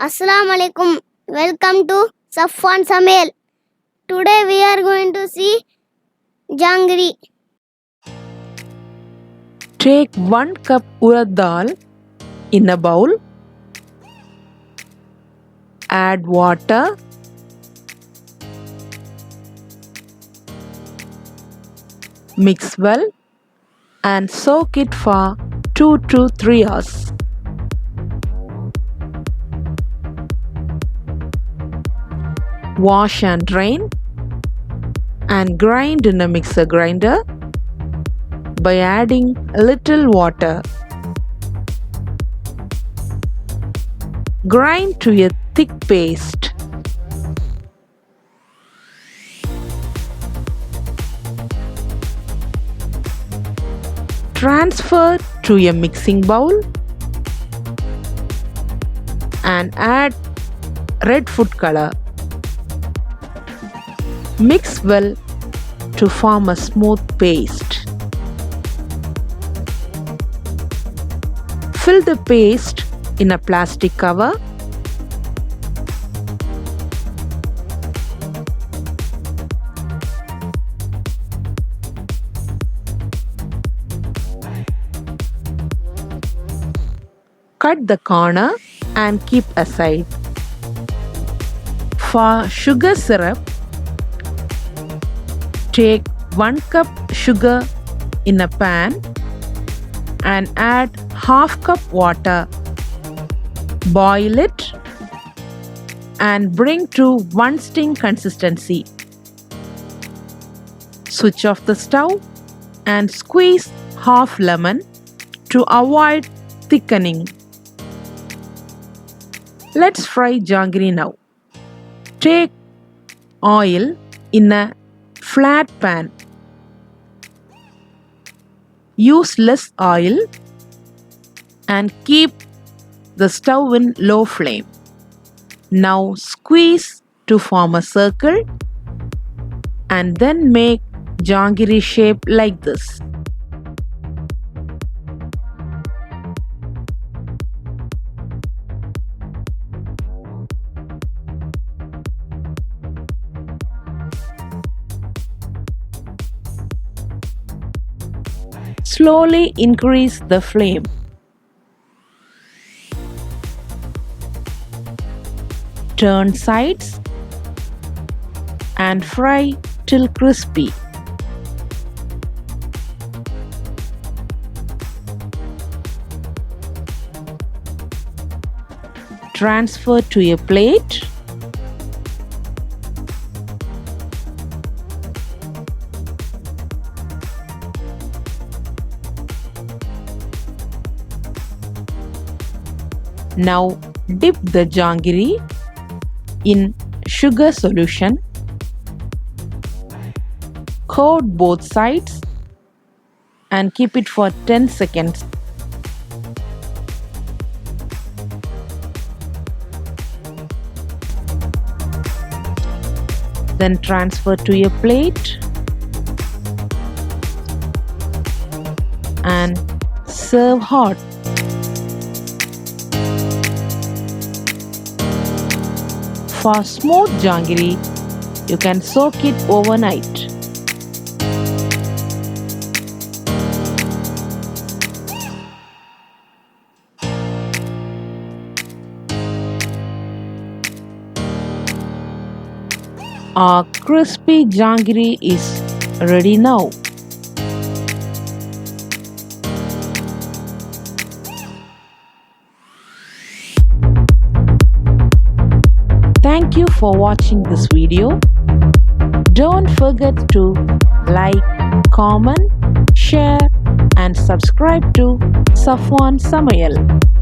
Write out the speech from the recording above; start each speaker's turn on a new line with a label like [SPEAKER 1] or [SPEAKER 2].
[SPEAKER 1] Assalamu alaikum. Welcome to SAFWAN'S Samayal. Today we are going to see Jangiri.
[SPEAKER 2] Take 1 cup urad dal in a bowl. Add water. Mix well and soak it for 2 to 3 hours. Wash and drain and grind in a mixer grinder by adding a little water. Grind to a thick paste. Transfer to a mixing bowl and add red food color. Mix well to form a smooth paste. Fill the paste in a plastic cover. Cut the corner and keep aside. For sugar syrup, take 1 cup sugar in a pan and add half cup water. Boil it and bring to one sting consistency. Switch off the stove and squeeze half lemon to avoid thickening. Let's fry jangiri now. Take oil in a flat pan. Use less oil and keep the stove in low flame. Now squeeze to form a circle and then make jangiri shape like this. Slowly increase the flame. Turn sides and fry till crispy. Transfer to a plate. Now dip the jangiri in sugar solution. Coat both sides and keep it for 10 seconds. Then transfer to a plate and serve hot. For smooth jangiri, you can soak it overnight. Our crispy jangiri is ready now. Thank you for watching this video. Don't forget to like, comment, share and subscribe to SAFWAN'S Samayal.